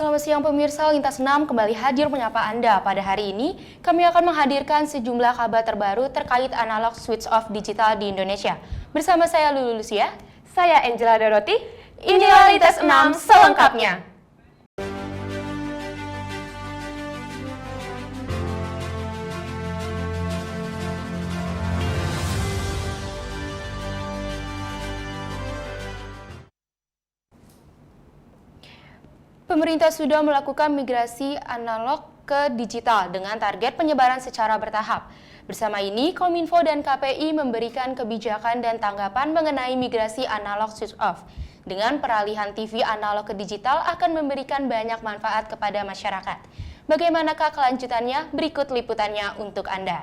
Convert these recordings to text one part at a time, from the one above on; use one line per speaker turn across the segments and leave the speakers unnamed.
Selamat siang pemirsa, Lintas 6 kembali hadir menyapa Anda. Pada hari ini, kami akan menghadirkan sejumlah kabar terbaru terkait analog switch off digital di Indonesia. Bersama saya Lulu Lucia,
saya Angela Doroti.
Inilah Lintas 6 selengkapnya. Pemerintah sudah melakukan migrasi analog ke digital dengan target penyebaran secara bertahap. Bersama ini, Kominfo dan KPI memberikan kebijakan dan tanggapan mengenai migrasi analog switch off. Dengan peralihan TV analog ke digital akan memberikan banyak manfaat kepada masyarakat. Bagaimanakah kelanjutannya? Berikut liputannya untuk Anda.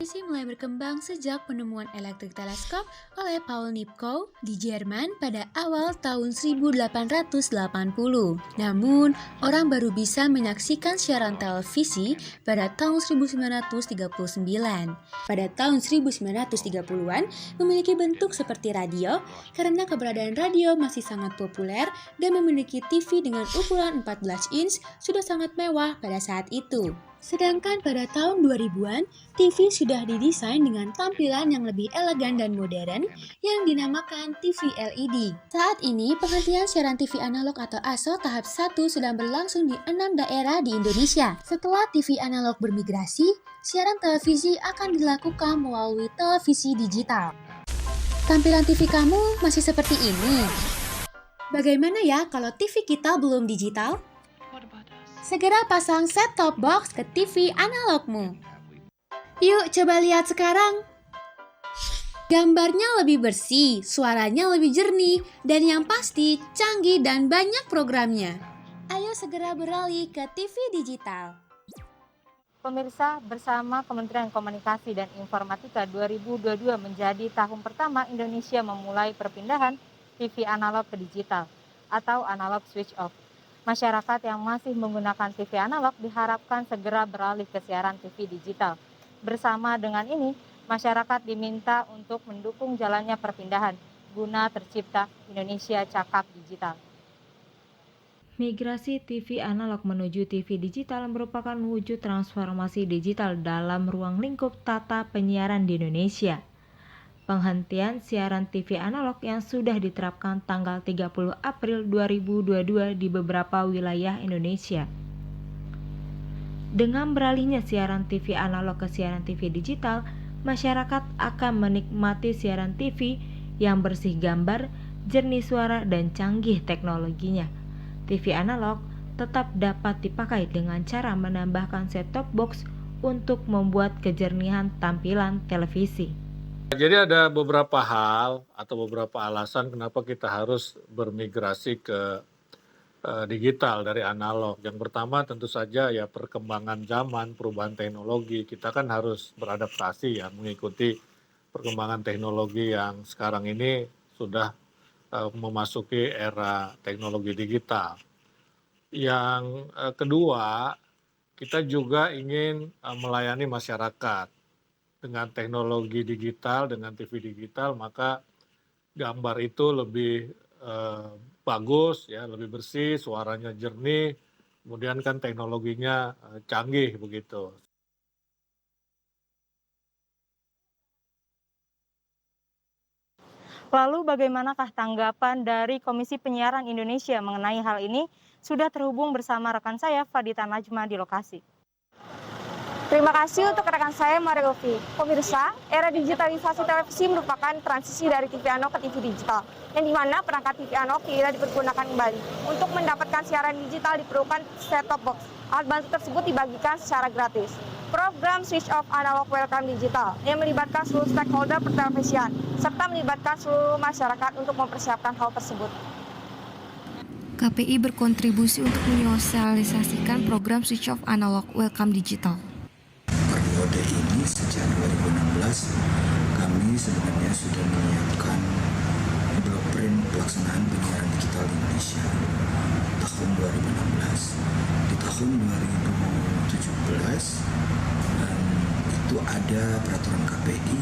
Televisi mulai berkembang sejak penemuan elektrik teleskop oleh Paul Nipkow di Jerman pada awal tahun 1880. Namun, orang baru bisa menyaksikan siaran televisi pada tahun 1939. Pada tahun 1930-an, memiliki bentuk seperti radio karena keberadaan radio masih sangat populer dan memiliki TV dengan ukuran 14 inch sudah sangat mewah pada saat itu. Sedangkan pada tahun 2000-an, TV sudah didesain dengan tampilan yang lebih elegan dan modern yang dinamakan TV LED. Saat ini, penghentian siaran TV analog atau ASO tahap 1 sedang berlangsung di 6 daerah di Indonesia. Setelah TV analog bermigrasi, siaran televisi akan dilakukan melalui televisi digital. Tampilan TV kamu masih seperti ini. Bagaimana ya kalau TV kita belum digital? Segera pasang set-top box ke TV analogmu. Yuk coba lihat sekarang. Gambarnya lebih bersih, suaranya lebih jernih, dan yang pasti canggih dan banyak programnya. Ayo segera beralih ke TV digital.
Pemirsa, bersama Kementerian Komunikasi dan Informatika 2022 menjadi tahun pertama Indonesia memulai perpindahan TV analog ke digital atau analog switch off. Masyarakat yang masih menggunakan TV analog diharapkan segera beralih ke siaran TV digital. Bersama dengan ini, masyarakat diminta untuk mendukung jalannya perpindahan guna tercipta Indonesia Cakap Digital.
Migrasi TV analog menuju TV digital merupakan wujud transformasi digital dalam ruang lingkup tata penyiaran di Indonesia. Penghentian siaran TV analog yang sudah diterapkan tanggal 30 April 2022 di beberapa wilayah Indonesia. Dengan beralihnya siaran TV analog ke siaran TV digital, masyarakat akan menikmati siaran TV yang bersih gambar, jernih suara, dan canggih teknologinya. TV analog tetap dapat dipakai dengan cara menambahkan set-top box untuk membuat kejernihan tampilan televisi.
Jadi ada beberapa hal atau beberapa alasan kenapa kita harus bermigrasi ke digital dari analog. Yang pertama tentu saja ya perkembangan zaman, perubahan teknologi. Kita kan harus beradaptasi ya mengikuti perkembangan teknologi yang sekarang ini sudah memasuki era teknologi digital. Yang kedua, kita juga ingin melayani masyarakat. Dengan teknologi digital, dengan TV digital, maka gambar itu lebih bagus, ya, lebih bersih, suaranya jernih, kemudian kan teknologinya canggih begitu.
Lalu bagaimanakah tanggapan dari Komisi Penyiaran Indonesia mengenai hal ini? Sudah terhubung bersama rekan saya Fadita Najma di lokasi.
Terima kasih untuk rekan saya Mario Ovi. Pemirsa, era digitalisasi televisi merupakan transisi dari TV analog ke TV digital, yang dimana perangkat TV analog tidak dipergunakan kembali. Untuk mendapatkan siaran digital diperlukan set-top box. Alat bantu tersebut dibagikan secara gratis. Program Switch Off Analog Welcome Digital yang melibatkan seluruh stakeholder pertelevisian, serta melibatkan seluruh masyarakat untuk mempersiapkan hal tersebut.
KPI berkontribusi untuk menyosialisasikan program Switch Off Analog Welcome Digital.
Periode ini sejak 2016 kami sebenarnya sudah menyiapkan blueprint pelaksanaan penyiaran digital di Indonesia tahun 2016. Di tahun 2017 itu ada peraturan KPI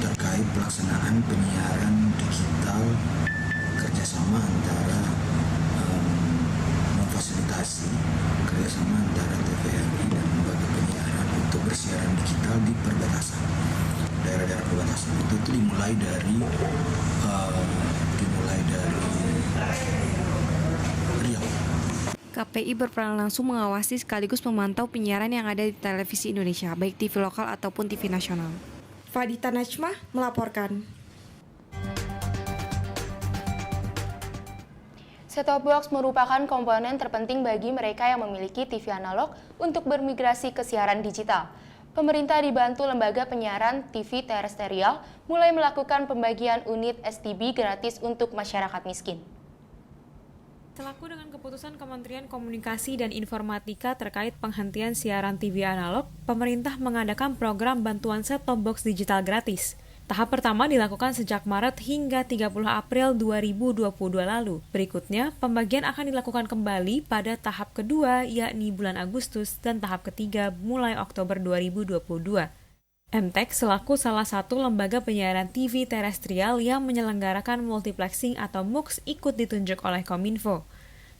terkait pelaksanaan penyiaran digital kerjasama antara membatasi kerjasama antara TVRI dan lembaga penyiaran untuk bersiaran digital di perbatasan. Daerah-daerah perbatasan itu dimulai dari Riau.
KPI berperan langsung mengawasi sekaligus memantau penyiaran yang ada di televisi Indonesia, baik TV lokal ataupun TV nasional. Fadita Najmah melaporkan.
Set-top box merupakan komponen terpenting bagi mereka yang memiliki TV analog untuk bermigrasi ke siaran digital. Pemerintah dibantu lembaga penyiaran TV terestrial mulai melakukan pembagian unit STB gratis untuk masyarakat miskin.
Selaku dengan keputusan Kementerian Komunikasi dan Informatika terkait penghentian siaran TV analog, pemerintah mengadakan program bantuan set-top box digital gratis. Tahap pertama dilakukan sejak Maret hingga 30 April 2022 lalu. Berikutnya, pembagian akan dilakukan kembali pada tahap kedua, yakni bulan Agustus, dan tahap ketiga mulai Oktober 2022. MTEK selaku salah satu lembaga penyiaran TV terestrial yang menyelenggarakan multiplexing atau MUX ikut ditunjuk oleh Kominfo.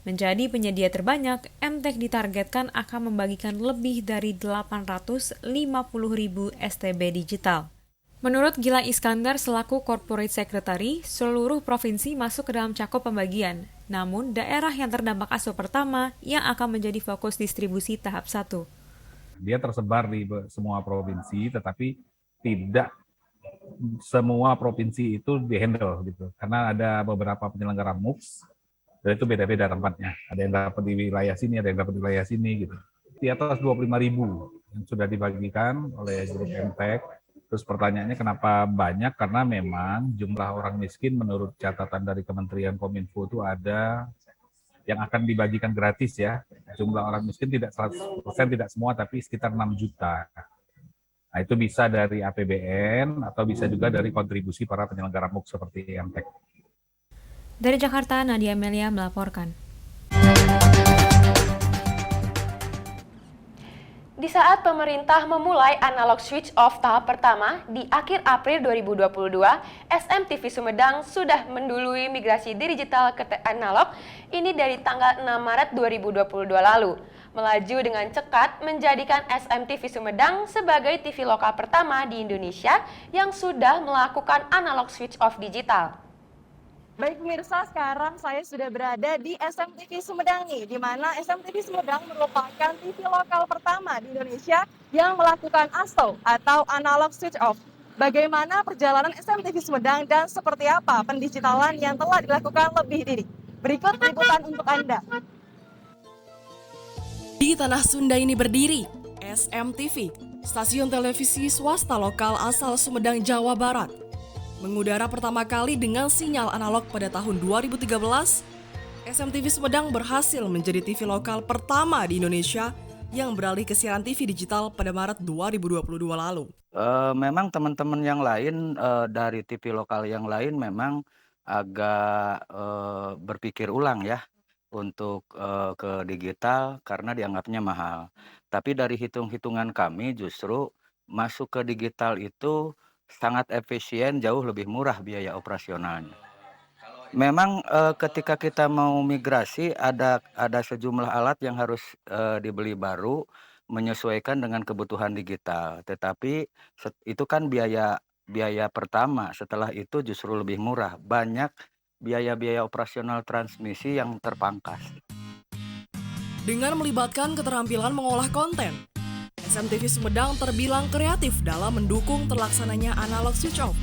Menjadi penyedia terbanyak, MTEK ditargetkan akan membagikan lebih dari 850.000 STB digital. Menurut Gila Iskandar selaku Corporate Secretary, seluruh provinsi masuk ke dalam cakup pembagian. Namun, daerah yang terdampak ASO pertama yang akan menjadi fokus distribusi tahap 1.
Dia tersebar di semua provinsi, tetapi tidak semua provinsi itu dihandle gitu. Karena ada beberapa penyelenggara MUX, dan itu beda-beda tempatnya. Ada yang dapat di wilayah sini, ada yang dapat di wilayah sini gitu. Di atas 25.000 yang sudah dibagikan oleh grup MTEK. Terus pertanyaannya kenapa banyak? Karena memang jumlah orang miskin menurut catatan dari Kementerian Kominfo itu ada yang akan dibagikan gratis ya. Jumlah orang miskin tidak 100%, tidak semua, tapi sekitar 6 juta. Nah itu bisa dari APBN atau bisa juga dari kontribusi para penyelenggara MUX seperti MTEK.
Dari Jakarta, Nadia Amelia melaporkan.
Di saat pemerintah memulai analog switch off tahap pertama di akhir April 2022, SMTV Sumedang sudah mendului migrasi digital ke analog ini dari tanggal 6 Maret 2022 lalu. Melaju dengan cekat menjadikan SMTV Sumedang sebagai TV lokal pertama di Indonesia yang sudah melakukan analog switch off digital.
Baik pemirsa, sekarang saya sudah berada di SMTV Sumedang nih, di mana SMTV Sumedang merupakan TV lokal pertama di Indonesia yang melakukan ASO atau Analog Switch Off. Bagaimana perjalanan SMTV Sumedang dan seperti apa pendigitalan yang telah dilakukan lebih dini? Berikut liputan untuk Anda.
Di tanah Sunda ini berdiri SMTV, stasiun televisi swasta lokal asal Sumedang, Jawa Barat. Mengudara pertama kali dengan sinyal analog pada tahun 2013, SMTV Sumedang berhasil menjadi TV lokal pertama di Indonesia yang beralih ke siaran TV digital pada Maret 2022 lalu.
Memang teman-teman yang lain dari TV lokal yang lain memang agak berpikir ulang ya untuk ke digital karena dianggapnya mahal. Tapi dari hitung-hitungan kami justru masuk ke digital itu sangat efisien, jauh lebih murah biaya operasionalnya. Memang ketika kita mau migrasi ada sejumlah alat yang harus dibeli baru menyesuaikan dengan kebutuhan digital. Tetapi itu kan biaya pertama, setelah itu justru lebih murah. Banyak biaya-biaya operasional transmisi yang terpangkas.
Dengan melibatkan keterampilan mengolah konten, SMTV Sumedang terbilang kreatif dalam mendukung terlaksananya analog switch off,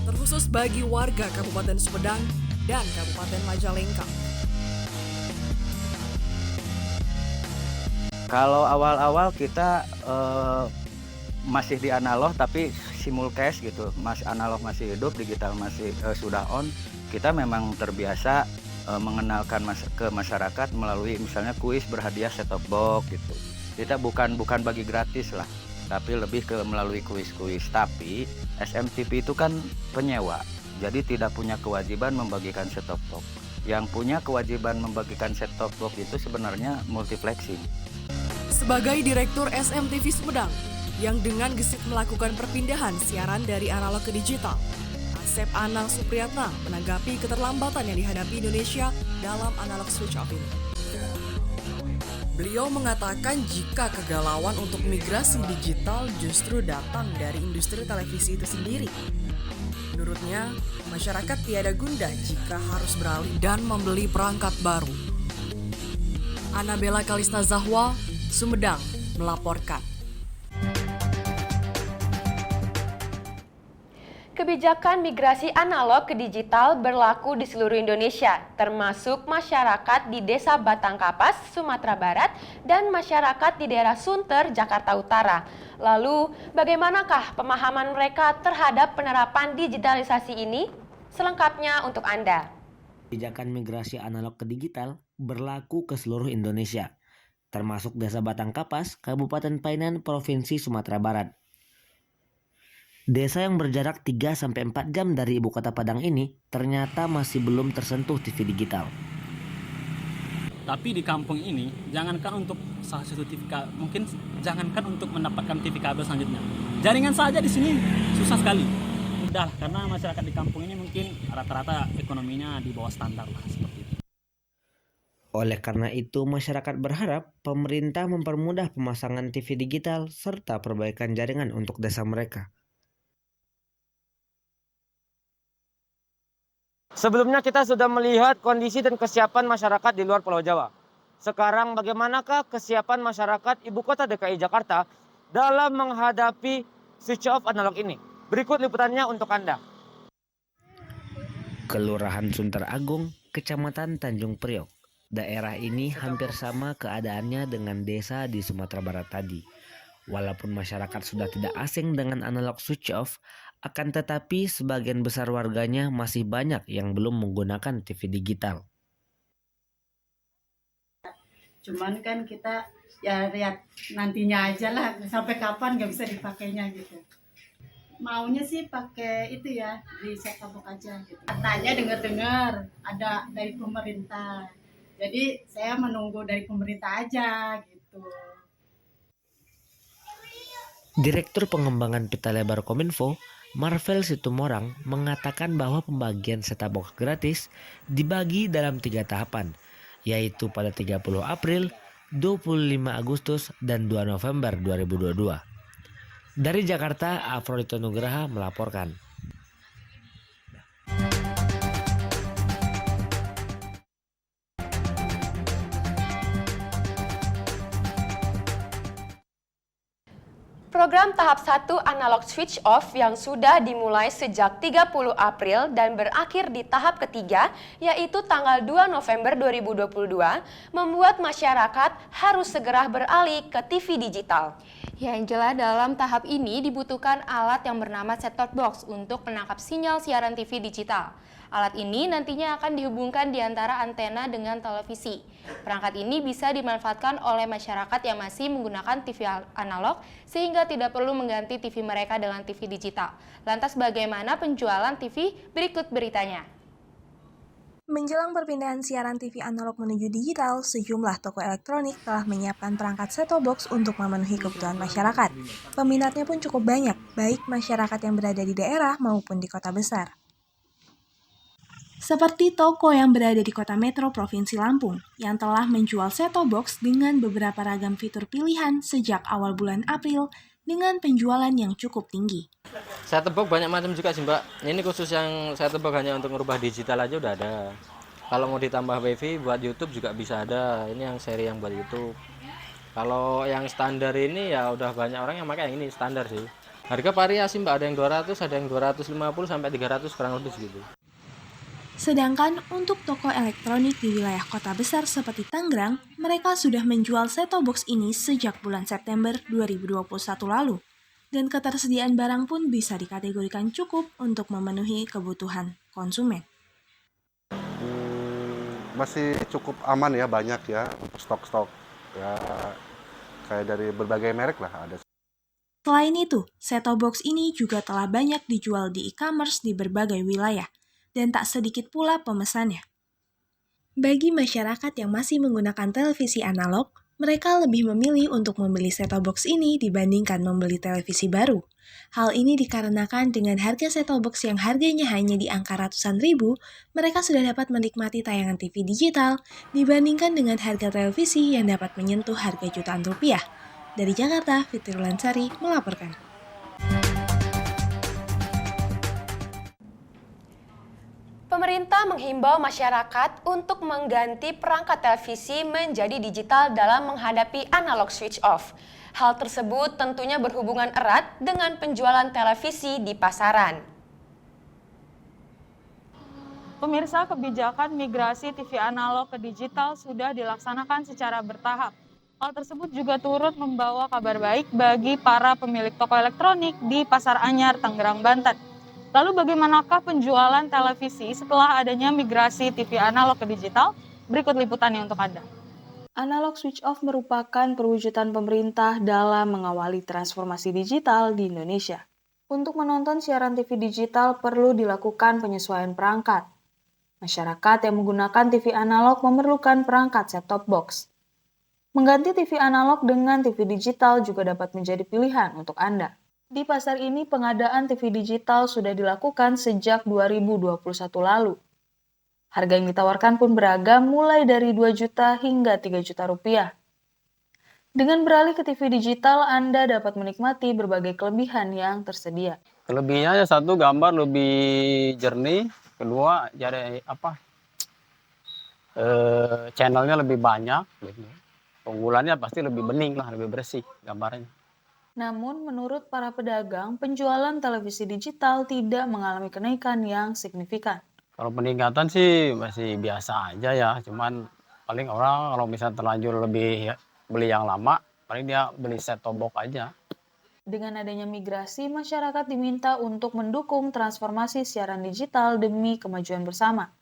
terkhusus bagi warga Kabupaten Sumedang dan Kabupaten Majalengka.
Kalau awal-awal kita masih di analog tapi simulcast gitu, analog masih hidup, digital masih sudah on, kita memang terbiasa mengenalkan ke masyarakat melalui misalnya kuis berhadiah set-top box gitu. Kita bukan bagi gratis lah, tapi lebih ke melalui kuis-kuis. Tapi SMTV itu kan penyewa, jadi tidak punya kewajiban membagikan set-top box. Yang punya kewajiban membagikan set-top box itu sebenarnya multiplexing.
Sebagai Direktur SMTV Sumedang, yang dengan gesit melakukan perpindahan siaran dari analog ke digital, Asep Anang Supriyatna menanggapi keterlambatan yang dihadapi Indonesia dalam analog switch off ini. Beliau mengatakan jika kegalauan untuk migrasi digital justru datang dari industri televisi itu sendiri. Menurutnya, masyarakat tiada gundah jika harus beralih dan membeli perangkat baru. Anabella Kalista Zahwa, Sumedang, melaporkan.
Kebijakan migrasi analog ke digital berlaku di seluruh Indonesia, termasuk masyarakat di Desa Batangkapas, Sumatera Barat, dan masyarakat di daerah Sunter, Jakarta Utara. Lalu, bagaimanakah pemahaman mereka terhadap penerapan digitalisasi ini? Selengkapnya untuk Anda.
Kebijakan migrasi analog ke digital berlaku ke seluruh Indonesia, termasuk Desa Batangkapas, Kabupaten Painan, Provinsi Sumatera Barat. Desa yang berjarak 3-4 jam dari ibu kota Padang ini ternyata masih belum tersentuh TV digital.
Tapi di kampung ini, jangankan untuk salah satu TV kabel, mungkin jangankan untuk mendapatkan TV kabel selanjutnya. Jaringan saja di sini susah sekali. Udah, karena masyarakat di kampung ini mungkin rata-rata ekonominya di bawah standar lah seperti itu.
Oleh karena itu, masyarakat berharap pemerintah mempermudah pemasangan TV digital serta perbaikan jaringan untuk desa mereka.
Sebelumnya kita sudah melihat kondisi dan kesiapan masyarakat di luar Pulau Jawa. Sekarang bagaimanakah kesiapan masyarakat Ibu Kota DKI Jakarta dalam menghadapi switch off analog ini? Berikut liputannya untuk Anda.
Kelurahan Sunter Agung, Kecamatan Tanjung Priok. Daerah ini hampir sama keadaannya dengan desa di Sumatera Barat tadi. Walaupun masyarakat sudah tidak asing dengan analog switch off, akan tetapi sebagian besar warganya masih banyak yang belum menggunakan TV digital.
Cuman kan kita ya lihat nantinya aja lah, sampai kapan nggak bisa dipakainya gitu. Maunya sih pakai itu ya, di set-top box aja gitu. Katanya dengar-dengar ada dari pemerintah. Jadi saya menunggu dari pemerintah aja gitu.
Direktur Pengembangan Pita Lebar Kominfo, Marvel Situmorang, mengatakan bahwa pembagian set-top box gratis dibagi dalam 3 tahapan, yaitu pada 30 April, 25 Agustus, dan 2 November 2022. Dari Jakarta, Afrodito Nugraha melaporkan.
Program tahap 1 analog switch off yang sudah dimulai sejak 30 April dan berakhir di tahap ketiga, yaitu tanggal 2 November 2022, membuat masyarakat harus segera beralih ke TV digital.
Ya Angela, dalam tahap ini dibutuhkan alat yang bernama set-top box untuk menangkap sinyal siaran TV digital. Alat ini nantinya akan dihubungkan di antara antena dengan televisi. Perangkat ini bisa dimanfaatkan oleh masyarakat yang masih menggunakan TV analog sehingga tidak perlu mengganti TV mereka dengan TV digital. Lantas bagaimana penjualan TV? Berikut beritanya.
Menjelang perpindahan siaran TV analog menuju digital, sejumlah toko elektronik telah menyiapkan perangkat set-top box untuk memenuhi kebutuhan masyarakat. Peminatnya pun cukup banyak, baik masyarakat yang berada di daerah maupun di kota besar. Seperti toko yang berada di kota metro Provinsi Lampung, yang telah menjual set-top box dengan beberapa ragam fitur pilihan sejak awal bulan April dengan penjualan yang cukup tinggi.
Set-top box banyak macam juga sih Mbak. Ini khusus yang set-top box hanya untuk merubah digital aja udah ada. Kalau mau ditambah WiFi buat YouTube juga bisa ada. Ini yang seri yang buat YouTube. Kalau yang standar ini ya udah banyak orang yang pakai yang ini standar sih. Harga variasi Mbak, ada yang 200, ada yang 250 sampai 300 kurang lebih segitu.
Sedangkan untuk toko elektronik di wilayah kota besar seperti Tangerang, mereka sudah menjual set-top box ini sejak bulan September 2021 lalu. Dan ketersediaan barang pun bisa dikategorikan cukup untuk memenuhi kebutuhan konsumen.
Masih cukup aman ya, banyak ya, stok-stok ya, kayak dari berbagai merek lah ada.
Selain itu, set-top box ini juga telah banyak dijual di e-commerce di berbagai wilayah. Dan tak sedikit pula pemesannya. Bagi masyarakat yang masih menggunakan televisi analog, mereka lebih memilih untuk membeli set-top box ini dibandingkan membeli televisi baru. Hal ini dikarenakan dengan harga set-top box yang harganya hanya di angka ratusan ribu, mereka sudah dapat menikmati tayangan TV digital dibandingkan dengan harga televisi yang dapat menyentuh harga jutaan rupiah. Dari Jakarta, Fitri Lansari melaporkan.
Pemerintah menghimbau masyarakat untuk mengganti perangkat televisi menjadi digital dalam menghadapi analog switch off. Hal tersebut tentunya berhubungan erat dengan penjualan televisi di pasaran.
Pemirsa, kebijakan migrasi TV analog ke digital sudah dilaksanakan secara bertahap. Hal tersebut juga turut membawa kabar baik bagi para pemilik toko elektronik di Pasar Anyar, Tangerang, Banten. Lalu bagaimanakah penjualan televisi setelah adanya migrasi TV analog ke digital? Berikut liputannya untuk Anda.
Analog switch off merupakan perwujudan pemerintah dalam mengawali transformasi digital di Indonesia. Untuk menonton siaran TV digital perlu dilakukan penyesuaian perangkat. Masyarakat yang menggunakan TV analog memerlukan perangkat set-top box. Mengganti TV analog dengan TV digital juga dapat menjadi pilihan untuk Anda. Di pasar ini, pengadaan TV digital sudah dilakukan sejak 2021 lalu. Harga yang ditawarkan pun beragam mulai dari 2 juta hingga 3 juta rupiah. Dengan beralih ke TV digital, Anda dapat menikmati berbagai kelebihan yang tersedia.
Kelebihannya satu, gambar lebih jernih, kedua jadi channelnya lebih banyak, keunggulannya pasti lebih bening lah, lebih bersih gambarnya.
Namun, menurut para pedagang, penjualan televisi digital tidak mengalami kenaikan yang signifikan.
Kalau peningkatan sih masih biasa aja ya, cuman paling orang kalau misalnya terlanjur lebih beli yang lama, paling dia beli set-top box aja.
Dengan adanya migrasi, masyarakat diminta untuk mendukung transformasi siaran digital demi kemajuan bersama.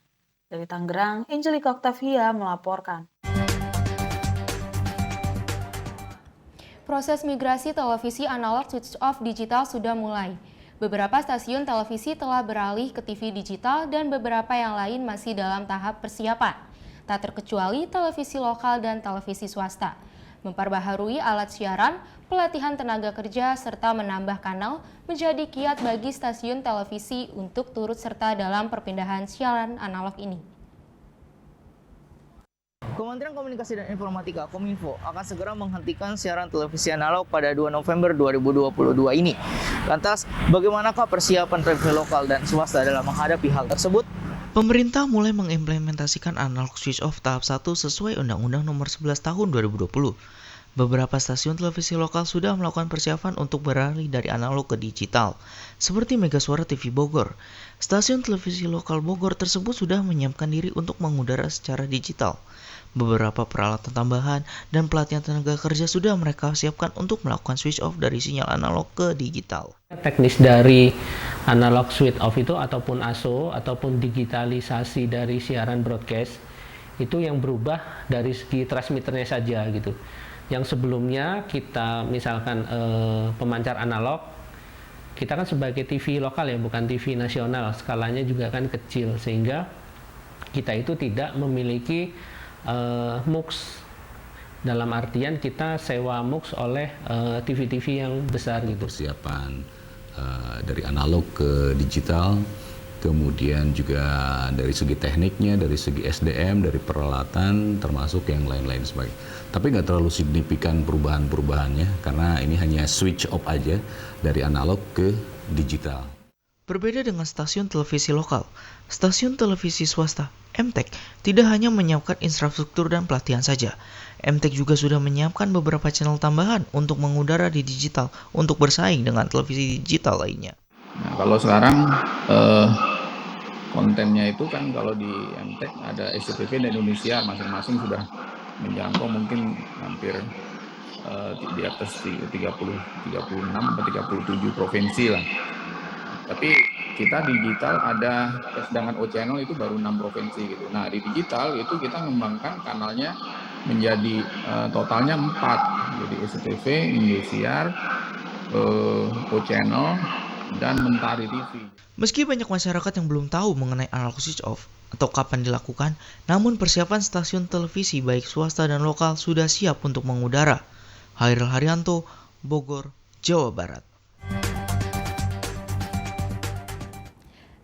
Dari Tangerang, Angelica Octavia melaporkan.
Proses migrasi televisi analog switch off digital sudah mulai. Beberapa stasiun televisi telah beralih ke TV digital dan beberapa yang lain masih dalam tahap persiapan. Tak terkecuali televisi lokal dan televisi swasta. Memperbaharui alat siaran, pelatihan tenaga kerja, serta menambah kanal menjadi kiat bagi stasiun televisi untuk turut serta dalam perpindahan siaran analog ini.
Kementerian Komunikasi dan Informatika Kominfo akan segera menghentikan siaran televisi analog pada 2 November 2022 ini. Lantas, bagaimanakah persiapan televisi lokal dan swasta dalam menghadapi hal tersebut?
Pemerintah mulai mengimplementasikan analog switch off tahap 1 sesuai Undang-Undang Nomor 11 Tahun 2020. Beberapa stasiun televisi lokal sudah melakukan persiapan untuk beralih dari analog ke digital, seperti Megasuara TV Bogor. Stasiun televisi lokal Bogor tersebut sudah menyiapkan diri untuk mengudara secara digital. Beberapa peralatan tambahan dan pelatihan tenaga kerja sudah mereka siapkan untuk melakukan switch off dari sinyal analog ke digital.
Teknis dari analog switch off itu ataupun ASO ataupun digitalisasi dari siaran broadcast itu yang berubah dari segi transmitternya saja gitu. Yang sebelumnya kita misalkan pemancar analog, kita kan sebagai TV lokal ya, bukan TV nasional, skalanya juga kan kecil sehingga kita itu tidak memiliki MUX, dalam artian kita sewa MUX oleh TV-TV yang besar gitu.
Persiapan dari analog ke digital, kemudian juga dari segi tekniknya, dari segi SDM, dari peralatan, termasuk yang lain-lain sebagainya. Tapi nggak terlalu signifikan perubahan-perubahannya, karena ini hanya switch off aja dari analog ke digital.
Berbeda dengan stasiun televisi lokal, stasiun televisi swasta, MTEK, tidak hanya menyiapkan infrastruktur dan pelatihan saja. MTEK juga sudah menyiapkan beberapa channel tambahan untuk mengudara di digital untuk bersaing dengan televisi digital lainnya.
Nah, kalau sekarang kontennya itu kan kalau di MTEK ada SCTV dan Indonesia masing-masing sudah menjangkau mungkin hampir di atas 36 atau 37 provinsi lah. Tapi kita digital ada, sedangkan O Channel itu baru 6 provinsi gitu. Nah di digital itu kita mengembangkan kanalnya menjadi totalnya 4. Jadi SCTV, Indosiar, O Channel, dan Mentari TV.
Meski banyak masyarakat yang belum tahu mengenai analog switch off, atau kapan dilakukan, namun persiapan stasiun televisi baik swasta dan lokal sudah siap untuk mengudara. Hairil Haryanto, Bogor, Jawa Barat.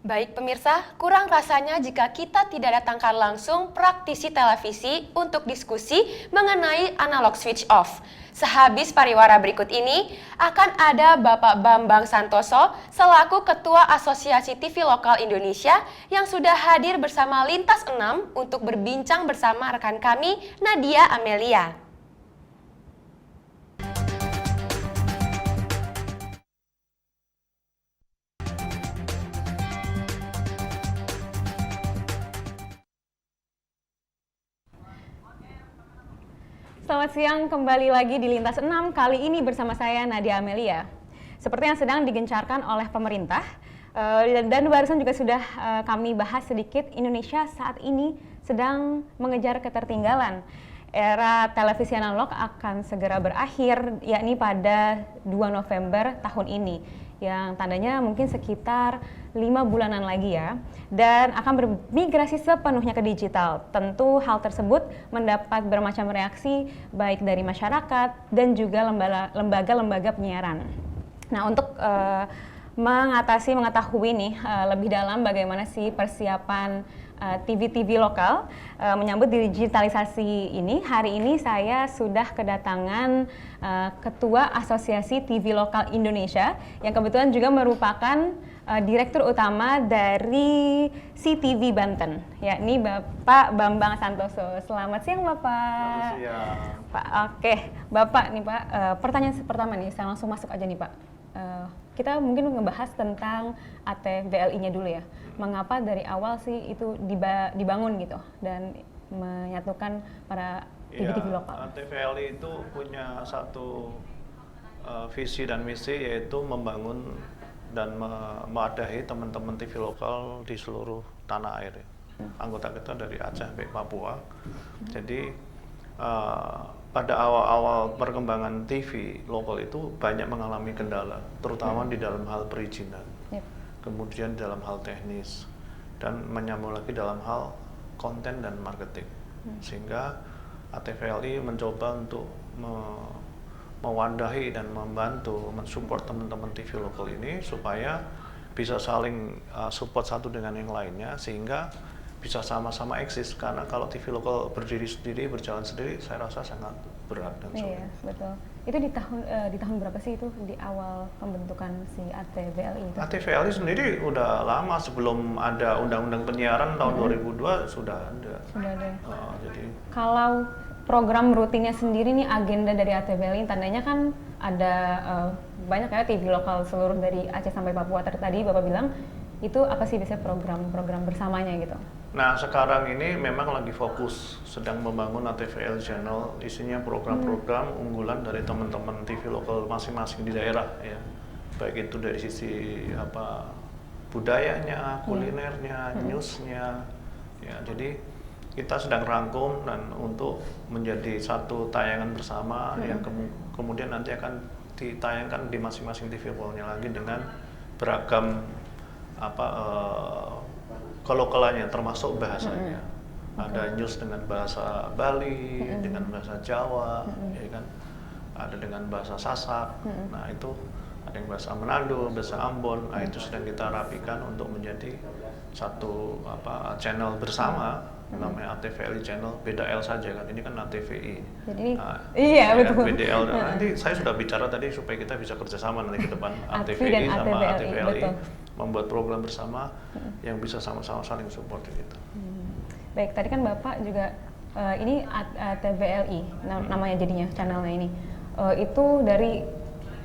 Baik pemirsa, kurang rasanya jika kita tidak datangkan langsung praktisi televisi untuk diskusi mengenai analog switch off. Sehabis pariwara berikut ini, akan ada Bapak Bambang Santoso selaku Ketua Asosiasi TV Lokal Indonesia yang sudah hadir bersama Lintas 6 untuk berbincang bersama rekan kami Nadia Amelia.
Selamat siang, kembali lagi di Lintas 6, kali ini bersama saya Nadia Amelia. Seperti yang sedang digencarkan oleh pemerintah, dan barusan juga sudah kami bahas sedikit, Indonesia saat ini sedang mengejar ketertinggalan. Era televisi analog akan segera berakhir, yakni pada 2 November tahun ini, yang tandanya mungkin sekitar 5 bulanan lagi ya, dan akan bermigrasi sepenuhnya ke digital. Tentu hal tersebut mendapat bermacam reaksi baik dari masyarakat dan juga lembaga-lembaga penyiaran. Nah, untuk mengetahui nih lebih dalam bagaimana sih persiapan TV-TV lokal menyambut digitalisasi ini, hari ini saya sudah kedatangan Ketua Asosiasi TV Lokal Indonesia yang kebetulan juga merupakan Direktur Utama dari CTV Banten, yakni Bapak Bambang Santoso. Selamat siang Bapak.
Selamat siang.
Pak, oke, Bapak nih Pak, pertanyaan pertama nih, saya langsung masuk aja nih Pak. Kita mungkin ngebahas tentang ATVLI-nya dulu ya. Mengapa dari awal sih itu dibangun gitu dan menyatukan para TV-TV lokal?
ATVLI itu punya satu visi dan misi, yaitu membangun dan mewadahi teman-teman TV lokal di seluruh tanah air. Anggota kita dari Aceh sampai Papua. Jadi pada awal-awal perkembangan TV lokal itu banyak mengalami kendala, terutama di dalam hal perizinan, kemudian dalam hal teknis, dan menyambung lagi dalam hal konten dan marketing. Sehingga ATVLI mencoba untuk mewadahi dan membantu, mensupport teman-teman TV lokal ini supaya bisa saling support satu dengan yang lainnya, sehingga bisa sama-sama eksis. Karena kalau TV lokal berdiri sendiri, berjalan sendiri, saya rasa sangat berat dan sulit.
Iya, betul. Itu di tahun berapa sih itu, di awal pembentukan si ATVLI itu?
ATVLI sendiri udah lama, sebelum ada Undang-Undang Penyiaran tahun 2002 sudah ada.
Sudah ada.
Jadi
kalau program rutinnya sendiri nih, agenda dari ATVLI, tandanya kan ada banyak ya TV lokal seluruh dari Aceh sampai Papua. Tadi Bapak bilang itu apa sih biasanya program-program bersamanya gitu?
Nah, sekarang ini memang lagi fokus sedang membangun ATVL Channel, isinya program-program unggulan dari teman-teman TV lokal masing-masing di daerah ya. Baik itu dari sisi budayanya, kulinernya, newsnya. Ya, jadi kita sedang rangkum dan untuk menjadi satu tayangan bersama yang kemudian nanti akan ditayangkan di masing-masing TV lokalnya lagi dengan beragam kelokalannya, termasuk bahasanya. Ada news dengan bahasa Bali, dengan bahasa Jawa, ya kan? Ada dengan bahasa Sasak. Nah, itu ada yang bahasa Manado, bahasa Ambon. Nah, itu sedang kita rapikan untuk menjadi satu channel bersama, namanya ATVLI Channel. Beda L saja kan, ini kan ATVI.
Jadi iya betul.
BDL. Nanti saya sudah bicara tadi supaya kita bisa kerjasama nanti ke depan ATVI sama ATVLI. Membuat program bersama yang bisa sama-sama saling support gitu.
Baik, tadi kan Bapak juga ini ATVLI namanya jadinya channelnya ini. Itu dari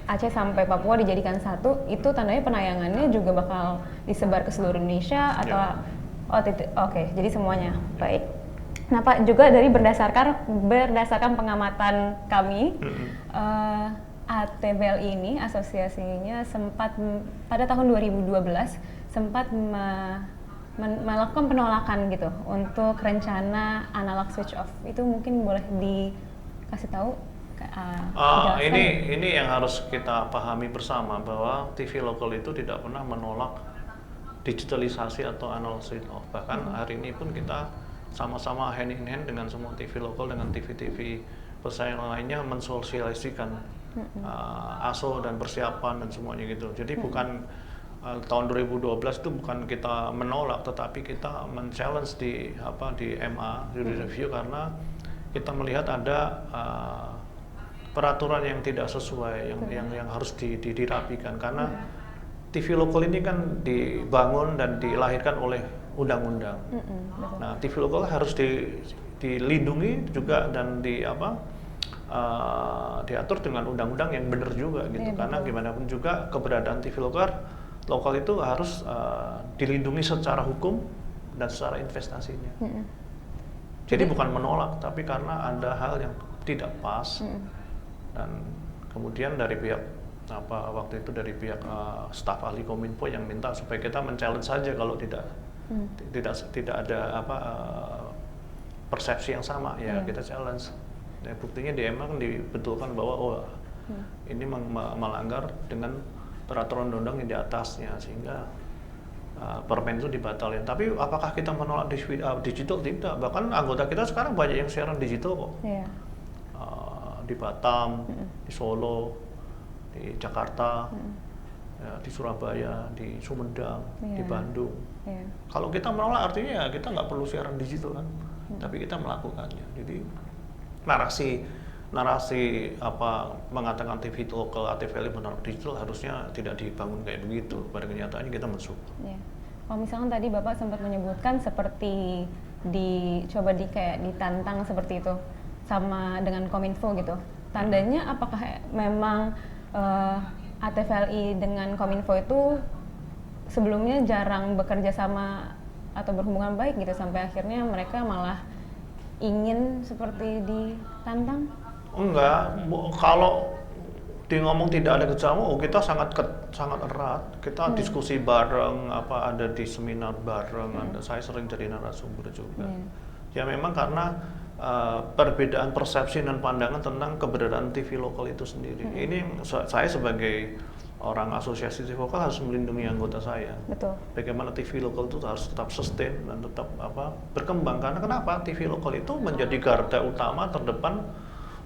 Aceh sampai Papua dijadikan satu, itu tandanya penayangannya juga bakal disebar ke seluruh Indonesia atau oke, jadi semuanya. Baik. Nah, Pak, juga dari berdasarkan pengamatan kami, ATVLI ini asosiasinya sempat pada tahun 2012 sempat melakukan penolakan gitu untuk rencana analog switch off. Itu mungkin boleh dikasih tahu?
Ini yang harus kita pahami bersama, bahwa TV lokal itu tidak pernah menolak digitalisasi atau analog switch off. Bahkan hari ini pun kita sama-sama hand in hand dengan semua TV lokal, dengan TV-TV pesaing lainnya mensosialisasikan ASO dan persiapan dan semuanya gitu. Jadi bukan tahun 2012 itu bukan kita menolak, tetapi kita men-challenge di MA judicial review karena kita melihat ada peraturan yang tidak sesuai, yang harus dirapikan karena TV lokal ini kan dibangun dan dilahirkan oleh undang-undang. Nah, TV lokal harus dilindungi juga dan diatur dengan undang-undang yang benar juga gitu. Karena gimana pun juga keberadaan TV lokal itu harus dilindungi secara hukum dan secara investasinya. Jadi bukan menolak, tapi karena ada hal yang tidak pas dan kemudian dari pihak waktu itu dari pihak staf ahli Kominfo yang minta supaya kita men-challenge saja kalau tidak ada persepsi yang sama ya kita challenge. Dan buktinya di MA kan dibetulkan bahwa ini melanggar dengan peraturan undang-undang yang di atasnya sehingga permen itu dibatalkan. Tapi apakah kita menolak digital? Tidak. Bahkan anggota kita sekarang banyak yang siaran digital kok. Di Batam, di Solo, di Jakarta, di Surabaya, di Sumedang, di Bandung. Kalau kita menolak artinya kita nggak perlu siaran digital kan, tapi kita melakukannya. Jadi narasi mengatakan TV lokal, ATV menolak digital harusnya tidak dibangun kayak begitu. Pada kenyataannya kita mensupport.
Kalau misalkan tadi Bapak sempat menyebutkan seperti kayak ditantang seperti itu sama dengan Kominfo gitu. Tandanya apakah memang ATVLI dengan Kominfo itu sebelumnya jarang bekerja sama atau berhubungan baik gitu sampai akhirnya mereka malah ingin seperti ditantang?
Enggak, kalau ngomong tidak ada kerjasama, kita sangat erat. Kita diskusi bareng, ada di seminar bareng, saya sering jadi narasumber juga. Ya memang karena perbedaan persepsi dan pandangan tentang keberadaan TV lokal itu sendiri. Ini saya sebagai orang asosiasi TV lokal harus melindungi anggota saya.
Betul.
Bagaimana TV lokal itu harus tetap sustain dan tetap berkembang. Karena kenapa? TV lokal itu menjadi garda utama terdepan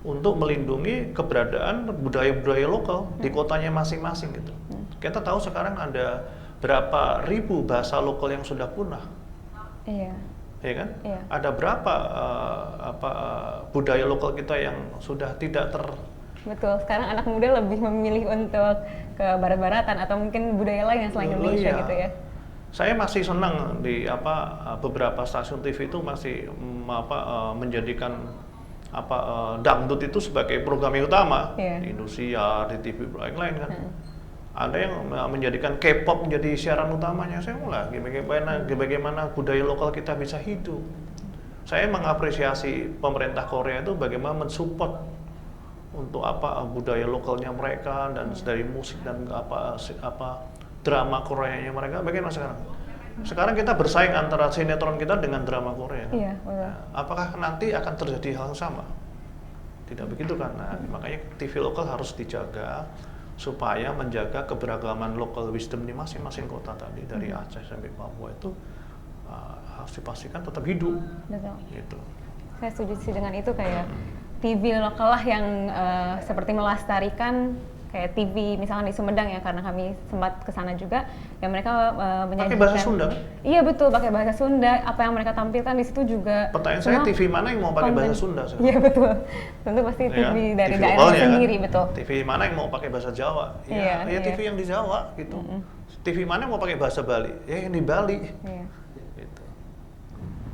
untuk melindungi keberadaan budaya-budaya lokal di kotanya masing-masing gitu. Kita tahu sekarang ada berapa ribu bahasa lokal yang sudah punah.
Iya.
Ya kan? Iya. Ada berapa budaya lokal kita yang sudah tidak
Betul, sekarang anak muda lebih memilih untuk ke barat-baratan atau mungkin budaya lain yang selain Indonesia gitu ya.
Saya masih senang di beberapa stasiun TV itu masih menjadikan dangdut itu sebagai program yang utama di Indosiar, di TV yang lain kan. Ada yang menjadikan K-pop menjadi siaran utamanya. Saya mulai bagaimana budaya lokal kita bisa hidup. Saya mengapresiasi pemerintah Korea itu bagaimana mensupport untuk budaya lokalnya mereka dan dari musik dan drama Koreanya mereka. Bagaimana sekarang? Sekarang kita bersaing antara sinetron kita dengan drama Korea.
Iya, betul.
Apakah nanti akan terjadi hal yang sama? Tidak begitu kan? Nah, makanya TV lokal harus dijaga supaya menjaga keberagaman local wisdom di masing-masing kota tadi dari Aceh sampai Papua itu harus dipastikan tetap hidup.
Betul.
Gitu.
Saya setuju sih dengan itu, kayak TV lokal lah yang seperti melestarikan kayak TV misalkan di Sumedang ya, karena kami sempat ke sana juga, yang mereka menyajikan.
Pakai bahasa Sunda?
Iya betul, pakai bahasa Sunda. Apa yang mereka tampilkan di situ juga.
Pertanyaan saya, TV mana yang mau pakai bahasa Sunda?
Iya betul, tentu pasti TV dari TV daerah sendiri kan? Betul.
TV mana yang mau pakai bahasa Jawa? Ya TV yang di Jawa gitu. TV mana yang mau pakai bahasa Bali? Ya yang di Bali.
Iya. Gitu.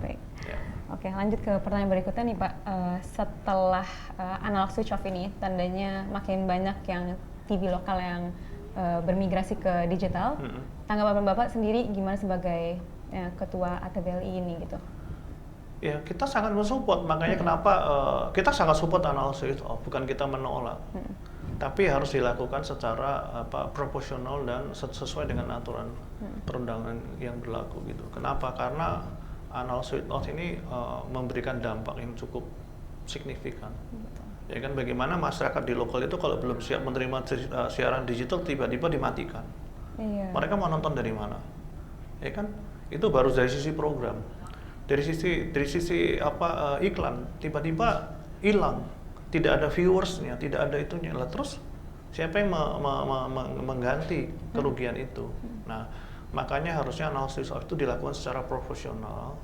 Baik. Oke, lanjut ke pertanyaan berikutnya nih Pak. Setelah analog switch off ini, tandanya makin banyak yang TV lokal yang bermigrasi ke digital. Tanggapan Bapak sendiri gimana sebagai ketua ATVLI ini gitu?
Ya, kita sangat mensupport. Makanya kenapa kita sangat support analog switch off, bukan kita menolak. Tapi harus dilakukan secara proporsional dan sesuai dengan aturan perundangan yang berlaku gitu. Kenapa? Karena analog switch off ini memberikan dampak yang cukup signifikan. Ya kan, bagaimana masyarakat di lokal itu kalau belum siap menerima siaran digital tiba-tiba dimatikan. Mereka mau nonton dari mana? ya kan? Itu baru dari sisi program. Dari sisi iklan tiba-tiba hilang, tidak ada viewersnya, tidak ada itunya. Lah terus siapa yang mengganti kerugian itu? Nah, makanya harusnya analisis itu dilakukan secara profesional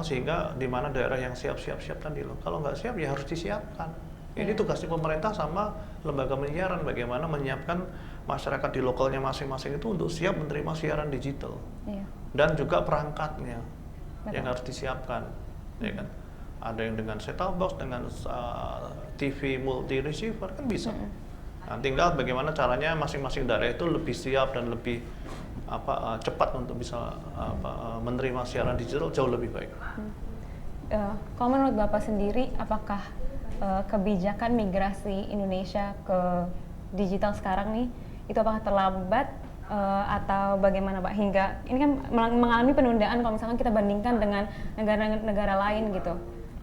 sehingga di mana daerah yang siap tadi loh. Kalau nggak siap ya harus disiapkan. Ini tugasnya pemerintah sama lembaga penyiaran, bagaimana menyiapkan masyarakat di lokalnya masing-masing itu untuk siap menerima siaran digital. Dan juga perangkatnya yang harus disiapkan, ya kan? Ada yang dengan set-top box, dengan TV multi receiver kan bisa. Nah, tinggal bagaimana caranya masing-masing daerah itu lebih siap dan lebih cepat untuk bisa menerima siaran digital jauh lebih baik.
Kalau menurut Bapak sendiri, apakah kebijakan migrasi Indonesia ke digital sekarang nih itu apakah terlambat atau bagaimana Pak, hingga ini kan mengalami penundaan kalau misalkan kita bandingkan dengan negara-negara lain gitu,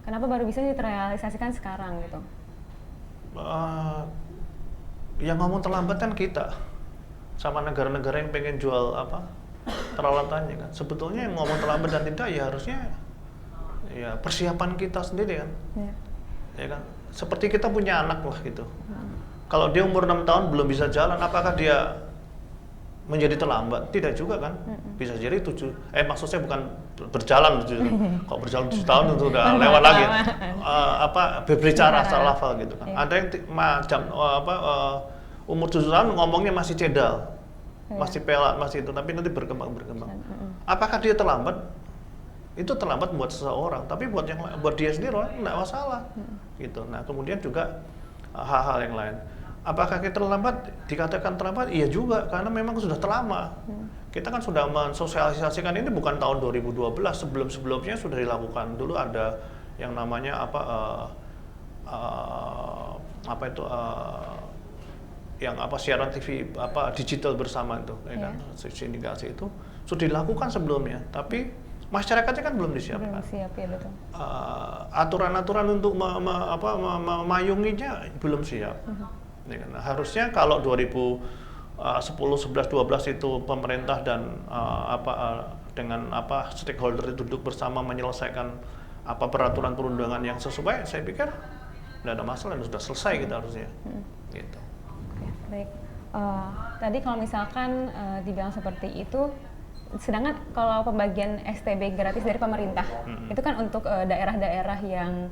kenapa baru bisa terrealisasikan sekarang gitu?
Yang ngomong terlambat kan kita sama negara-negara yang pengen jual peralatannya kan. Sebetulnya yang ngomong terlambat dan tidak ya harusnya ya persiapan kita sendiri kan. Ya kan, seperti kita punya anak lah gitu. Kalau dia umur 6 tahun belum bisa jalan, apakah dia menjadi terlambat? Tidak juga kan. Bisa jadi maksud saya bukan berjalan 7 kok berjalan 7 tahun itu udah lewat lagi. Berbicara secara lafal gitu kan. Ada yang umur 7 tahun ngomongnya masih cedal. Masih pelat, masih itu, tapi nanti berkembang. Apakah dia terlambat? Itu terlambat buat seseorang, tapi buat dia sendiri nggak masalah, gitu. Nah, kemudian juga hal-hal yang lain. Apakah kita terlambat? Dikatakan terlambat? Iya juga, karena memang sudah terlama. Kita kan sudah mensosialisasikan ini bukan tahun 2012, sebelumnya sudah dilakukan. Dulu ada yang namanya siaran TV digital bersama itu, ya kan, sindikasi itu sudah dilakukan sebelumnya, tapi masyarakatnya kan belum disiapkan.
Belum siap, ya betul.
Aturan-aturan untuk memayunginya belum siap. Ya kan? Harusnya kalau 2010, 11, 12 itu pemerintah dan dengan stakeholder itu duduk bersama menyelesaikan peraturan perundangan yang sesuai, saya pikir tidak ada masalah dan sudah selesai kita harusnya. Gitu.
Oke, baik. Tadi kalau misalkan dibilang seperti itu, sedangkan kalau pembagian STB gratis dari pemerintah itu kan untuk daerah-daerah yang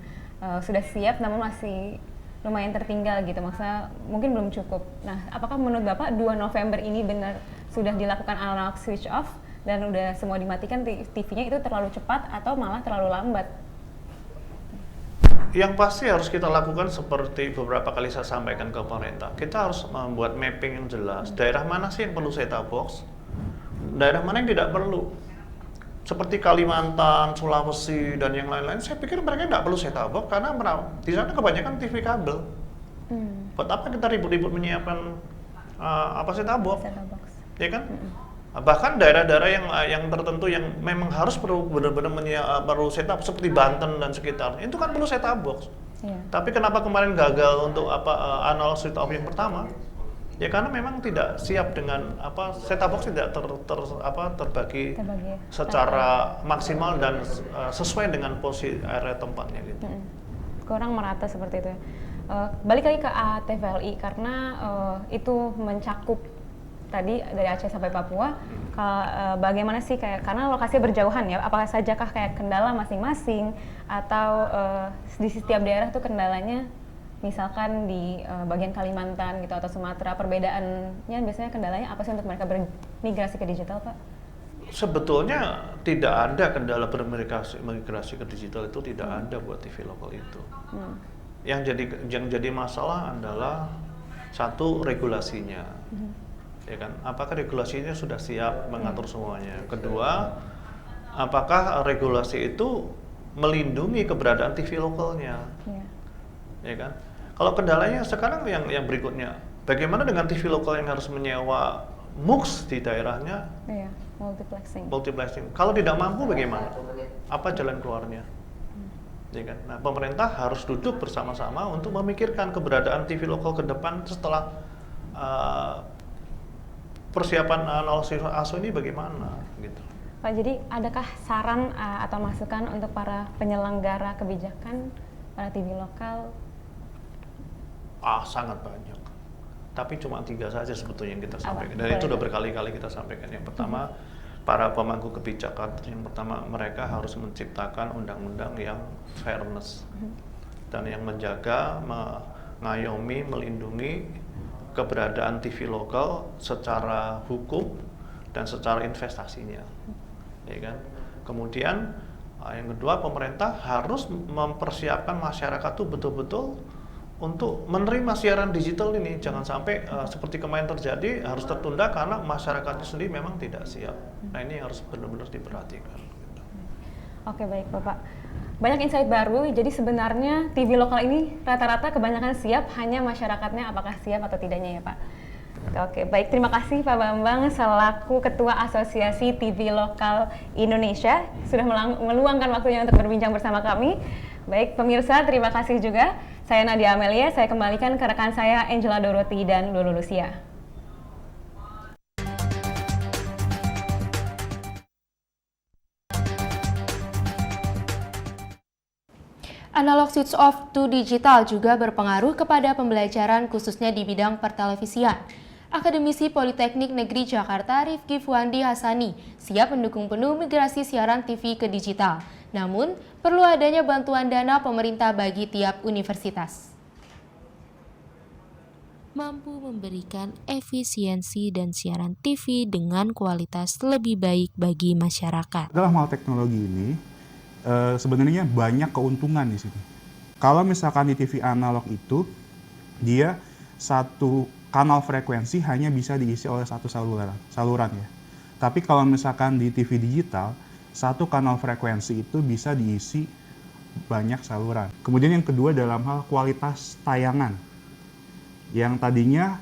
sudah siap namun masih lumayan tertinggal gitu, maksudnya mungkin belum cukup. Nah, apakah menurut Bapak 2 November ini benar sudah dilakukan analog switch off dan udah semua dimatikan TV-nya, itu terlalu cepat atau malah terlalu lambat?
Yang pasti harus kita lakukan seperti beberapa kali saya sampaikan ke pemerintah. Kita harus membuat mapping yang jelas. Daerah mana sih yang perlu set-top box? Daerah mana yang tidak perlu? Seperti Kalimantan, Sulawesi, dan yang lain-lain, saya pikir mereka tidak perlu set-top box karena di sana kebanyakan TV kabel. Buat apa kita ribut-ribut menyiapkan set-top box? Ya kan? Bahkan daerah-daerah yang tertentu yang memang harus benar-benar perlu set-top, seperti Banten dan sekitarnya, itu kan perlu set-top box. Tapi kenapa kemarin gagal untuk analog switch off yang pertama? Ya karena memang tidak siap dengan set-top box tidak terbagi secara maksimal dan sesuai dengan posisi area tempatnya gitu.
Kurang merata seperti itu ya. Balik lagi ke ATVLI karena itu mencakup tadi dari Aceh sampai Papua. Bagaimana sih karena lokasinya berjauhan ya, apakah sajakah kayak kendala masing-masing atau di setiap daerah tuh kendalanya? Misalkan di bagian Kalimantan gitu atau Sumatera, perbedaannya biasanya kendalanya apa sih untuk mereka bermigrasi ke digital, Pak?
Sebetulnya tidak ada kendala bermigrasi ke digital, itu tidak ada buat TV lokal itu. Yang jadi masalah adalah satu, regulasinya. Ya kan? Apakah regulasinya sudah siap mengatur semuanya? Kedua, apakah regulasi itu melindungi keberadaan TV lokalnya? Ya kan? Kalau kendalanya sekarang yang berikutnya, bagaimana dengan TV lokal yang harus menyewa MUX di daerahnya?
Iya,
multiplexing. Kalau tidak mampu bagaimana? Apa jalan keluarnya? Ya kan? Nah, pemerintah harus duduk bersama-sama untuk memikirkan keberadaan TV lokal ke depan setelah persiapan analog switch off ASO ini bagaimana gitu.
Pak, jadi adakah saran atau masukan untuk para penyelenggara kebijakan, para TV lokal?
Sangat banyak. Tapi cuma 3 saja sebetulnya yang kita sampaikan. Dan itu udah berkali-kali kita sampaikan. Yang pertama, para pemangku kebijakan, yang pertama mereka harus menciptakan undang-undang yang fairness dan yang menjaga, mengayomi, melindungi keberadaan TV lokal secara hukum dan secara investasinya, ya kan? Kemudian yang kedua, pemerintah harus mempersiapkan masyarakat tuh betul-betul untuk menerima siaran digital ini. Jangan sampai seperti kemarin terjadi harus tertunda karena masyarakatnya sendiri memang tidak siap. Nah, ini harus benar-benar diperhatikan.
Oke, baik Bapak. Banyak insight baru, jadi sebenarnya TV lokal ini rata-rata kebanyakan siap, hanya masyarakatnya apakah siap atau tidaknya ya Pak. Oke, baik, terima kasih Pak Bambang selaku Ketua Asosiasi TV Lokal Indonesia sudah meluangkan waktunya untuk berbincang bersama kami. Baik pemirsa, terima kasih juga. Saya Nadia Amelia, saya kembalikan ke rekan saya Angela Dorothy dan Lulu Lucia.
Analog switch off to digital juga berpengaruh kepada pembelajaran khususnya di bidang pertelevisian. Akademisi Politeknik Negeri Jakarta Rifki Fuandi Hasani siap mendukung penuh migrasi siaran TV ke digital. Namun, perlu adanya bantuan dana pemerintah bagi tiap universitas.
Mampu memberikan efisiensi dan siaran TV dengan kualitas lebih baik bagi masyarakat.
Dalam hal teknologi ini, sebenarnya banyak keuntungan di sini. Kalau misalkan di TV analog itu, dia satu kanal frekuensi hanya bisa diisi oleh satu saluran ya. Tapi kalau misalkan di TV digital, satu kanal frekuensi itu bisa diisi banyak saluran. Kemudian yang kedua dalam hal kualitas tayangan. Yang tadinya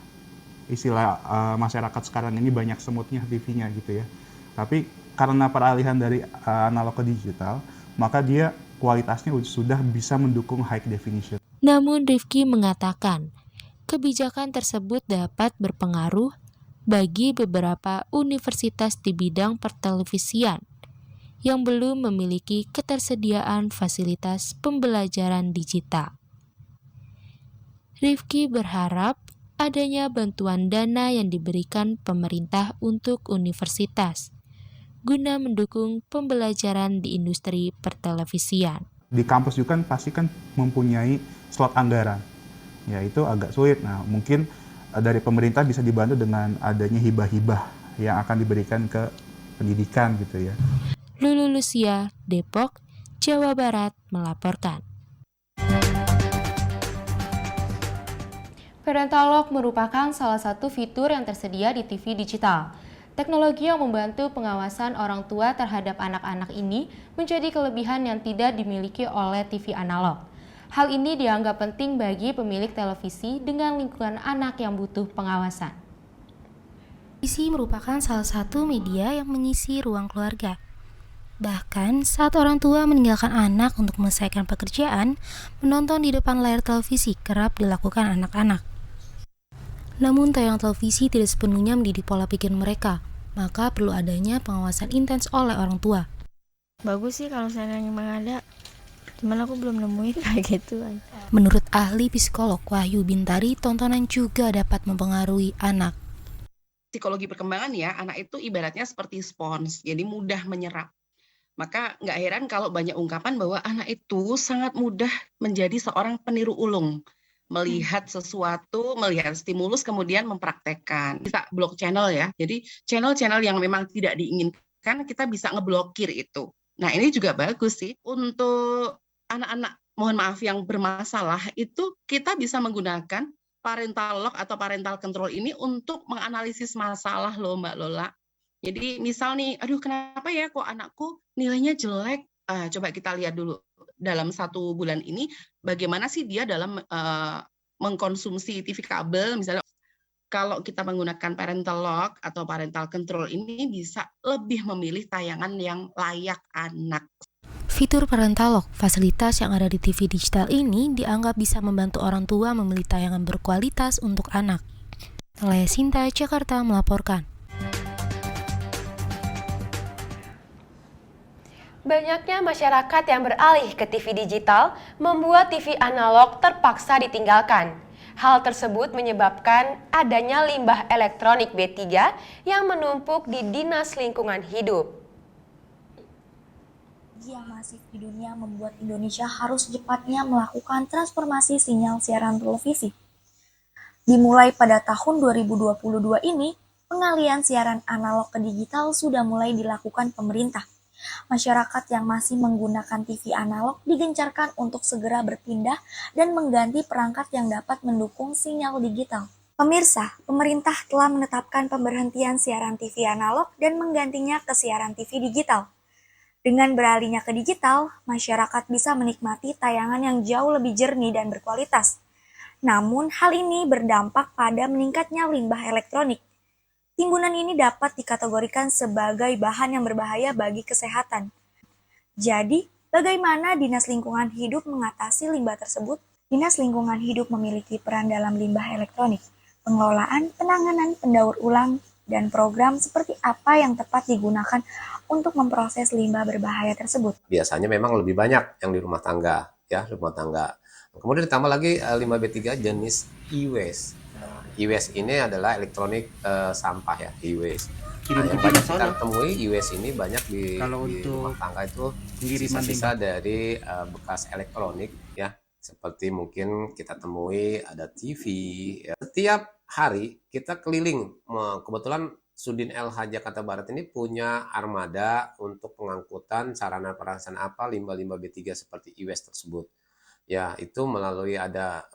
istilah masyarakat sekarang ini banyak semutnya TV-nya gitu ya. Tapi karena peralihan dari analog ke digital, maka dia kualitasnya sudah bisa mendukung high definition.
Namun Rifki mengatakan, kebijakan tersebut dapat berpengaruh bagi beberapa universitas di bidang pertelevisian yang belum memiliki ketersediaan fasilitas pembelajaran digital. Rifki berharap adanya bantuan dana yang diberikan pemerintah untuk universitas guna mendukung pembelajaran di industri pertelevisian.
Di kampus juga kan pasti kan mempunyai slot anggaran. Ya itu agak sulit. Nah, mungkin dari pemerintah bisa dibantu dengan adanya hibah-hibah yang akan diberikan ke pendidikan gitu ya.
Lulu Lucia, Depok, Jawa Barat melaporkan.
Parental Lock merupakan salah satu fitur yang tersedia di TV digital. Teknologi yang membantu pengawasan orang tua terhadap anak-anak ini menjadi kelebihan yang tidak dimiliki oleh TV analog. Hal ini dianggap penting bagi pemilik televisi dengan lingkungan anak yang butuh pengawasan.
Televisi merupakan salah satu media yang mengisi ruang keluarga. Bahkan saat orang tua meninggalkan anak untuk menyelesaikan pekerjaan, menonton di depan layar televisi kerap dilakukan anak-anak. Namun tayangan televisi tidak sepenuhnya mendidik pola pikir mereka, maka perlu adanya pengawasan intens oleh orang tua.
Bagus sih kalau saya memang ada, cuman aku belum nemuin kayak gitu.
Menurut ahli psikolog Wahyu Bintari, tontonan juga dapat mempengaruhi anak.
Psikologi perkembangan ya, anak itu ibaratnya seperti spons, jadi mudah menyerap. Maka nggak heran kalau banyak ungkapan bahwa anak itu sangat mudah menjadi seorang peniru ulung. Melihat sesuatu, melihat stimulus, kemudian mempraktekkan. Bisa blok channel ya, jadi channel-channel yang memang tidak diinginkan, kita bisa ngeblokir itu. Nah ini juga bagus sih, untuk anak-anak, mohon maaf yang bermasalah, itu kita bisa menggunakan parental lock atau parental control ini untuk menganalisis masalah loh Mbak Lola. Jadi misal nih, aduh kenapa ya kok anakku nilainya jelek, coba kita lihat dulu. Dalam 1 bulan ini, bagaimana sih dia dalam mengkonsumsi TV kabel, misalnya kalau kita menggunakan parental lock atau parental control ini bisa lebih memilih tayangan yang layak anak.
Fitur parental lock, fasilitas yang ada di TV digital ini dianggap bisa membantu orang tua memilih tayangan berkualitas untuk anak. Lea Sinta, Jakarta melaporkan.
Banyaknya masyarakat yang beralih ke TV digital membuat TV analog terpaksa ditinggalkan. Hal tersebut menyebabkan adanya limbah elektronik B3 yang menumpuk di Dinas Lingkungan Hidup.
Yang masif di dunia membuat Indonesia harus secepatnya melakukan transformasi sinyal siaran televisi. Dimulai pada tahun 2022 ini, pengalihan siaran analog ke digital sudah mulai dilakukan pemerintah. Masyarakat yang masih menggunakan TV analog digencarkan untuk segera berpindah dan mengganti perangkat yang dapat mendukung sinyal digital. Pemirsa, pemerintah telah menetapkan pemberhentian siaran TV analog dan menggantinya ke siaran TV digital. Dengan beralihnya ke digital, masyarakat bisa menikmati tayangan yang jauh lebih jernih dan berkualitas. Namun, hal ini berdampak pada meningkatnya limbah elektronik. Timbunan ini dapat dikategorikan sebagai bahan yang berbahaya bagi kesehatan. Jadi, bagaimana Dinas Lingkungan Hidup mengatasi limbah tersebut? Dinas Lingkungan Hidup memiliki peran dalam limbah elektronik, pengelolaan, penanganan, pendaur ulang, dan program seperti apa yang tepat digunakan untuk memproses limbah berbahaya tersebut.
Biasanya memang lebih banyak yang di rumah tangga, ya, rumah tangga. Kemudian ditambah lagi limbah B3 jenis e-waste. E-waste ini adalah elektronik sampah ya, e-waste. Yang banyak kita temui e-waste ini banyak di rumah tangga itu sisa-sisa dari bekas elektronik ya, seperti mungkin kita temui ada TV. Ya. Setiap hari kita keliling, kebetulan Sudin LH Jakarta Barat ini punya armada untuk pengangkutan sarana prasarana limbah-limbah B3 seperti e-waste tersebut. Ya, itu melalui ada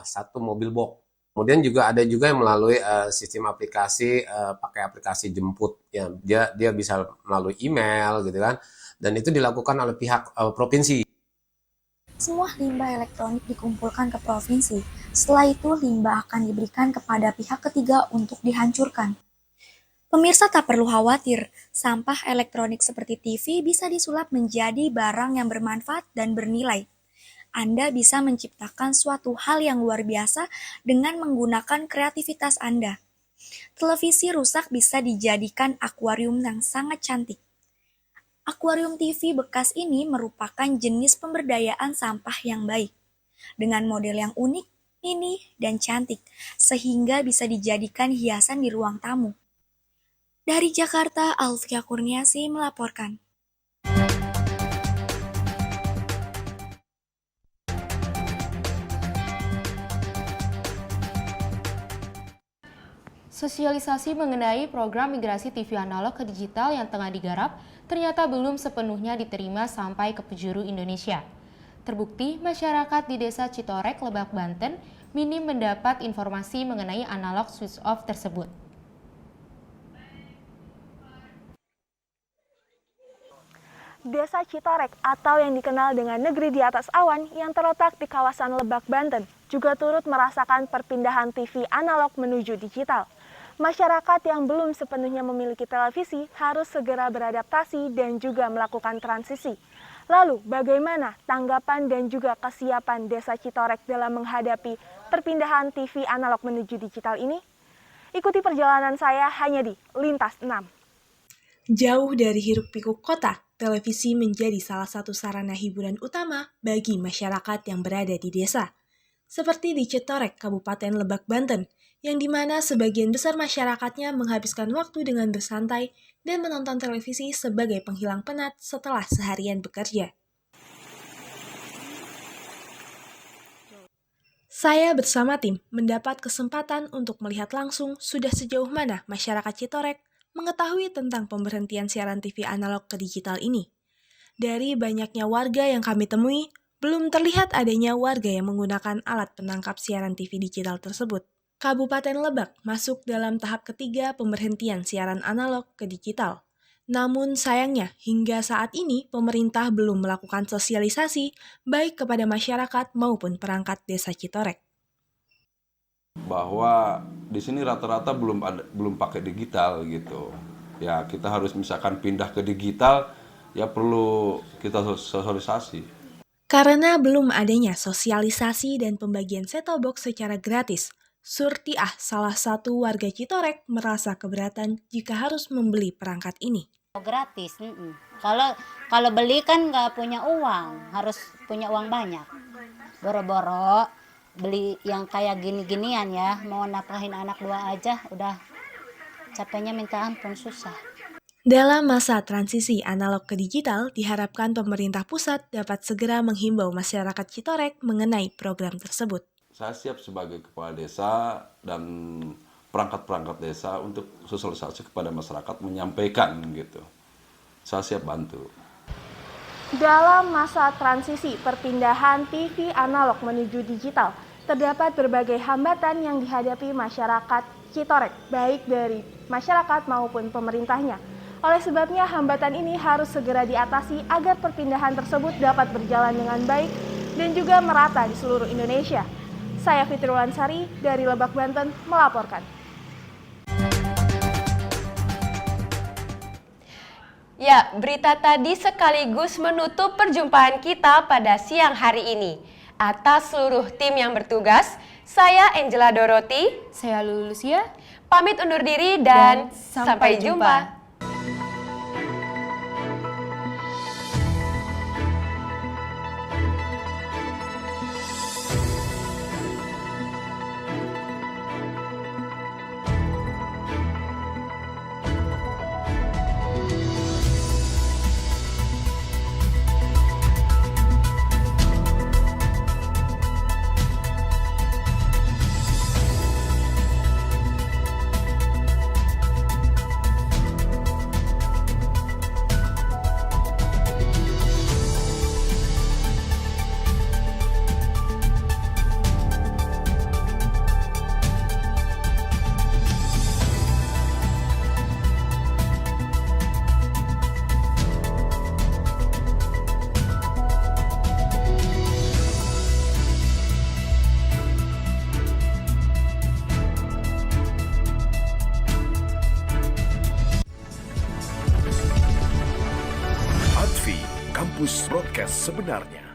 satu mobil box. Kemudian juga ada juga yang melalui sistem aplikasi, pakai aplikasi jemput. Ya, dia bisa melalui email gitu kan. Dan itu dilakukan oleh pihak provinsi.
Semua limbah elektronik dikumpulkan ke provinsi. Setelah itu limbah akan diberikan kepada pihak ketiga untuk dihancurkan. Pemirsa tak perlu khawatir, sampah elektronik seperti TV bisa disulap menjadi barang yang bermanfaat dan bernilai. Anda bisa menciptakan suatu hal yang luar biasa dengan menggunakan kreativitas Anda. Televisi rusak bisa dijadikan akuarium yang sangat cantik. Akuarium TV bekas ini merupakan jenis pemberdayaan sampah yang baik. Dengan model yang unik, mini, dan cantik, sehingga bisa dijadikan hiasan di ruang tamu. Dari Jakarta, Alfia Kurniasi melaporkan.
Sosialisasi mengenai program migrasi TV analog ke digital yang tengah digarap ternyata belum sepenuhnya diterima sampai ke penjuru Indonesia. Terbukti, masyarakat di Desa Citorek, Lebak, Banten minim mendapat informasi mengenai analog switch off tersebut.
Desa Citorek atau yang dikenal dengan negeri di atas awan yang terletak di kawasan Lebak, Banten juga turut merasakan perpindahan TV analog menuju digital. Masyarakat yang belum sepenuhnya memiliki televisi harus segera beradaptasi dan juga melakukan transisi. Lalu, bagaimana tanggapan dan juga kesiapan Desa Citorek dalam menghadapi perpindahan TV analog menuju digital ini? Ikuti perjalanan saya hanya di Lintas 6. Jauh dari hiruk-pikuk kota, televisi menjadi salah satu sarana hiburan utama bagi masyarakat yang berada di desa. Seperti di Citorek, Kabupaten Lebak, Banten, yang dimana sebagian besar masyarakatnya menghabiskan waktu dengan bersantai dan menonton televisi sebagai penghilang penat setelah seharian bekerja. Saya bersama tim mendapat kesempatan untuk melihat langsung sudah sejauh mana masyarakat Citorek mengetahui tentang pemberhentian siaran TV analog ke digital ini. Dari banyaknya warga yang kami temui, belum terlihat adanya warga yang menggunakan alat penangkap siaran TV digital tersebut. Kabupaten Lebak masuk dalam tahap ketiga pemberhentian siaran analog ke digital. Namun sayangnya, hingga saat ini pemerintah belum melakukan sosialisasi baik kepada masyarakat maupun perangkat Desa Citorek.
Bahwa di sini rata-rata belum pakai digital gitu. Ya, kita harus misalkan pindah ke digital, ya perlu kita sosialisasi.
Karena belum adanya sosialisasi dan pembagian set-top box secara gratis, Surtiah, salah satu warga Citorek, merasa keberatan jika harus membeli perangkat ini.
Gratis. Kalau beli kan nggak punya uang, harus punya uang banyak. Boro-boro beli yang kayak gini-ginian ya, mau nafkahin anak 2 aja udah capeknya minta ampun, susah.
Dalam masa transisi analog ke digital, diharapkan pemerintah pusat dapat segera menghimbau masyarakat Citorek mengenai program tersebut.
Saya siap sebagai kepala desa dan perangkat-perangkat desa untuk sosialisasi kepada masyarakat, menyampaikan gitu. Saya siap bantu.
Dalam masa transisi perpindahan TV analog menuju digital, terdapat berbagai hambatan yang dihadapi masyarakat Citorek, baik dari masyarakat maupun pemerintahnya. Oleh sebabnya, hambatan ini harus segera diatasi agar perpindahan tersebut dapat berjalan dengan baik dan juga merata di seluruh Indonesia. Saya Fitri Wansari dari Lebak, Banten melaporkan.
Ya, berita tadi sekaligus menutup perjumpaan kita pada siang hari ini. Atas seluruh tim yang bertugas, saya Angela Doroti,
saya Lulu Lucia,
pamit undur diri dan sampai jumpa.
Kampus Broadcast sebenarnya.